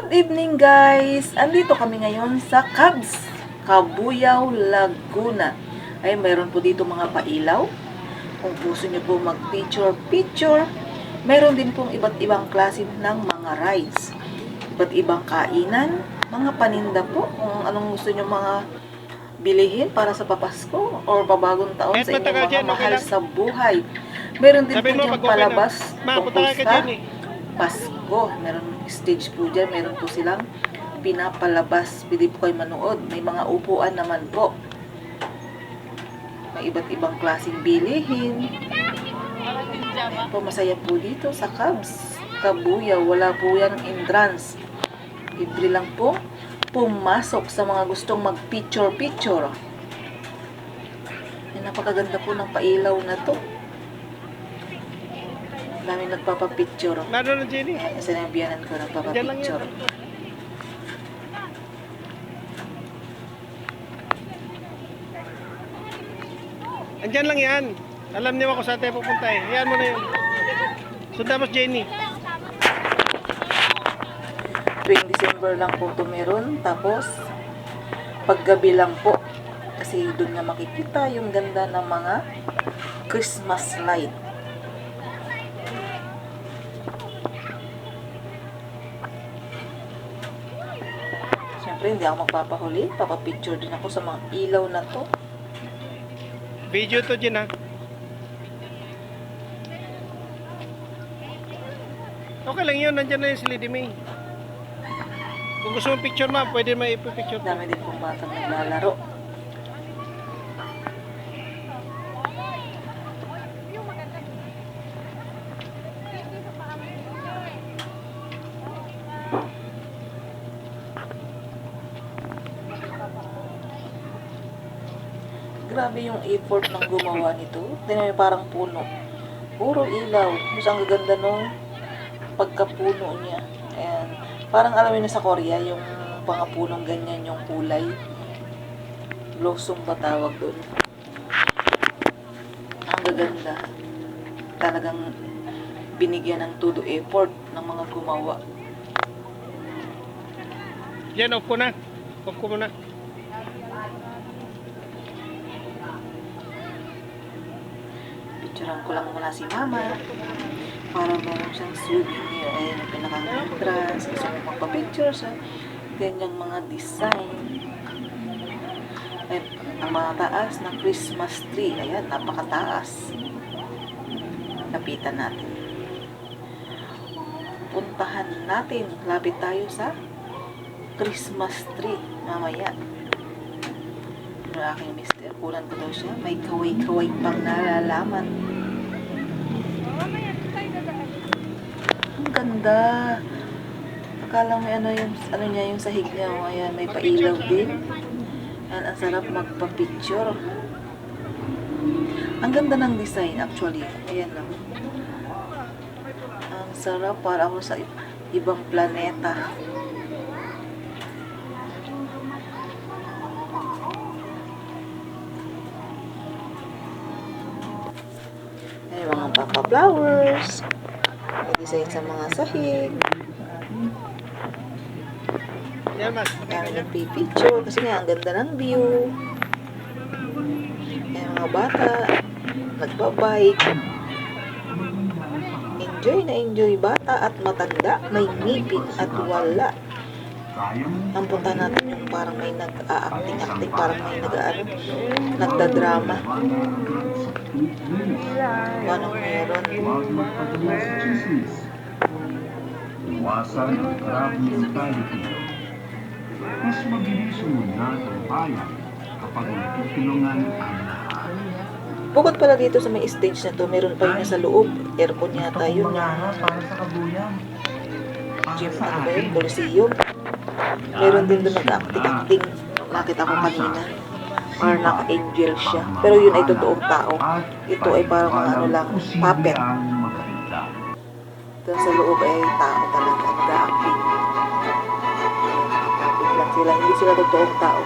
Good evening guys! Andito kami ngayon sa Cubs, Cabuyao, Laguna. Ay, mayroon po dito mga pailaw. Kung gusto nyo po mag-picture, meron din pong iba't ibang klase ng mga rides. Iba't ibang kainan, mga paninda po. Kung anong gusto nyo mga bilihin para sa papasko or babagong taon sa inyong mga mahal sa buhay. Meron din po diyang palabas tungkol sa Pasko. Meron stage po dyan. Meron po silang pinapalabas. Pwede po kayo manood. May mga upuan naman po. May iba't ibang klaseng bilihin. Ayan po, masaya po dito sa Cubs, Cabuyao. Wala po yan entrance. Libre lang po pumasok sa mga gustong mag-picture. Napakaganda po ng pailaw na to. Daming nagpapapicture. Lalo na Jenny. Sinabihanan ko nagpapapicture. Andyan lang yan. Alam niyo ako saan tayo pupunta eh. Hayaan mo na yun. Sundan mo Jenny. Tuwing December lang po ito meron. Tapos, paggabi lang po. Kasi doon nga makikita yung ganda ng mga Christmas light. Siyempre, hindi ako magpapahuli. Papapicture din ako sa mga ilaw na to. Video to Jen ha. Okay lang yun. Nandyan na yung si Lady May. Kung gusto mong picture ma, pwede maipipicture. Dami din pong batang naglalaro. Grabe yung effort ng gumawa nito. Tingnan mo, parang puno. Puro ilaw. Mas ang gaganda nung pagkapuno niya. Ayan. Parang alam mo na sa Korea, yung mga punong ganyan yung kulay. Blossom pa tawag doon. Ang gaganda. Talagang binigyan ng todo effort ng mga gumawa. Yan, off ko na. Off ko muna. Picturean ko lang muna si Mama para meron siyang souvenir. Ayan yung pinaka-entrance. Gusto mo magpa-picture sa ganyang mga design. Ayan, ang mga taas na Christmas tree. Ayan, napakataas. Lapitan natin. Puntahan natin. Lapit tayo sa Christmas tree. Mamaya. Yung aking mister, kulan ko daw siya. May kaway-kaway pang nalalaman. Ang ganda. Akala mo ano niya yung sahig niya. Ayan, may pailaw din. Ayan, ang sarap magpa-picture. Ang ganda ng design actually. Ayan lang. Ang sarap, para ako sa ibang planeta. Ayan, mga papa flowers. May design sa mga sahig. Yan mas. Kaya nagpipicture kasi nga ang ganda ng view. Ayan, mga bata nagbabike. Enjoy bata at matanda, may ngipin at wala. Ang punta natin yung parang may nag-acting, parang may nagdadrama. Anong meron? Iwasan ang crowd mentality. Mas mabilis umunlad ang bayan kapag nagtutulungan ang lahat. Bukod pala dito sa may stage na to, meron pa yun sa loob. Aircon yata yun. Para sa Cabuyao. Gym, ano ba yun? Coliseum. Meron din doon nag-acting. Nakita ko kanina. Parang naka-angel siya. Pero yun ay totoong tao. Ito ay parang mga ano lang, puppet. Doon sa loob ay tao talaga. Nag-acting. Puppet lang sila. Hindi sila totoong tao.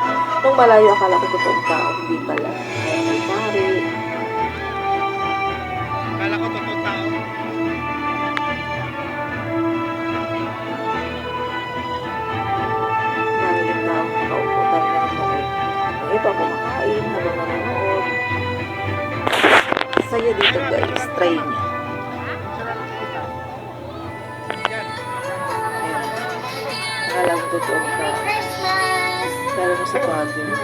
Nung malayo, akala ko totoong tao. Hindi pala. May pare. Kala ko totoong tao. kayo dito guys, try nyo. Ayan. Akala mo totoong ka. Kala mo sa Baguio.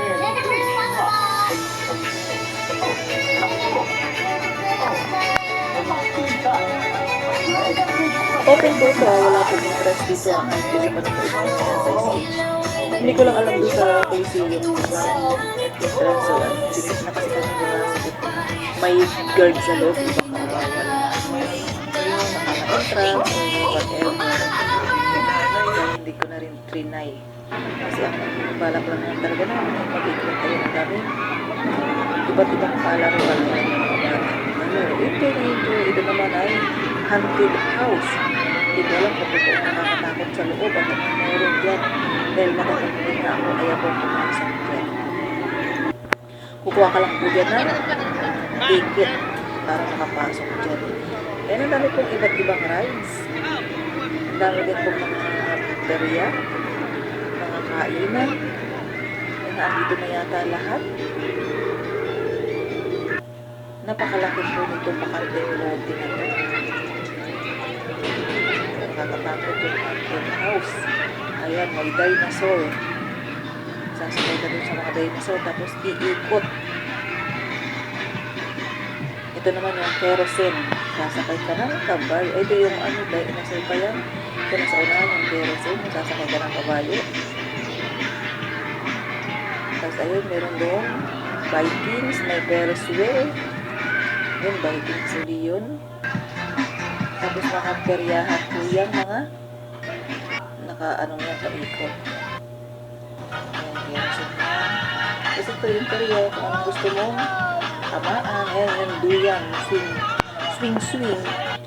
Open po ito, wala po yung press dito. Ang pwede pa naman ito sa size H. Hindi ko lang alam doon sa Coliseum yung entrance. So, sikip na kasi kami doon na sikip. May guard sa loob, ibang karabayan. Yung naka-entrance, o whatever. Kaya hindi ko na rin trinay. Kasi ang balak lang naman talaga na mag-ikot tayo ng dami. Iba't ibang palaro pa lang yung mga bata. Ito na ito. Ito naman ay haunted house. Hindi ko alam kung totoo nakakatakot sa loob at ano meron dyan. Dahil natatakot na ako, ayaw ko pumasok dyan. Kukuha ka lang po dyan na ticket para makapasok dyan. Yan ang dami pong iba't ibang rides. Ang dami din pong mga perya, mga kainan. Yan, andito na yata lahat. Napakalaki po nito bakanteng lote na ito. Nakakatakot yung haunted house. Ayan, may dinosaur. Sasakay ka dun sa mga dinosaur tapos iikot. Ito naman yung kerosene. Sasakay ka ng kabayo. Ito yung ano, dinosaur pa yan. Ito na sa unahan yung kerosene. Sasakay ka ng kabayo. Tapos ayun, meron doon Vikings, may Ferris wheel. Yun, Vikings uli yun. Tapos mga peryahan po yan, mga naka-anong yan, paikot. Ayan, kerosene na. Tapos ito yung perya, kung anong gusto mong tamaan. Ayan, yung duyan, swing.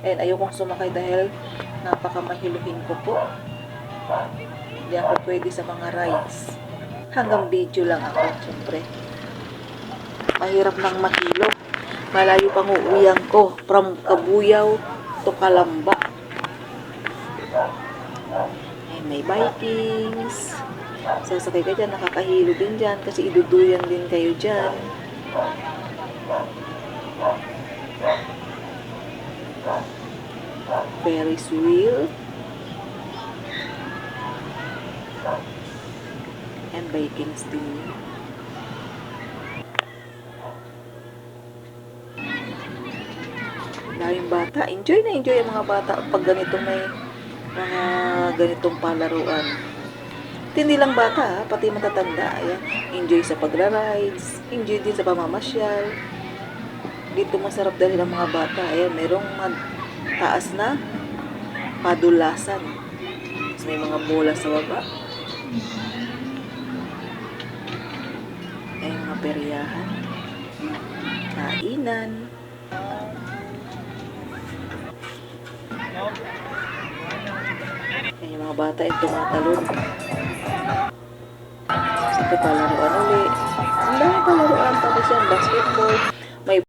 Ayan, ayokong sumakay dahil napakamahiluhin ko po. Hindi ako pwede sa mga rides. Hanggang video lang ako, syempre. Mahirap nang mahilo. Malayo pang uuwian ko from Kabuyaw to Calamba. Ay, may Vikings. Sasakay ka dyan, nakakahilo din dyan kasi iduduyan din kayo dyan. Ferris wheel. And Vikings din. Daming bata. Enjoy na enjoy ang mga bata pag ganitong may mga ganitong palaruan. Hindi lang bata, ha? Pati matatanda. Ayan. Enjoy sa pagra-rides. Enjoy din sa pamamasyal. Dito masarap dahil ang mga bata. Ayan, merong taas na padulasan. Tapos may mga bola sa baba. Ayan, mga peryahan. Kainan. Ayan, yung mga bata ay tumatalon. Ito palaruan uli. Ang dami palaruan. Tapos yan, basketball.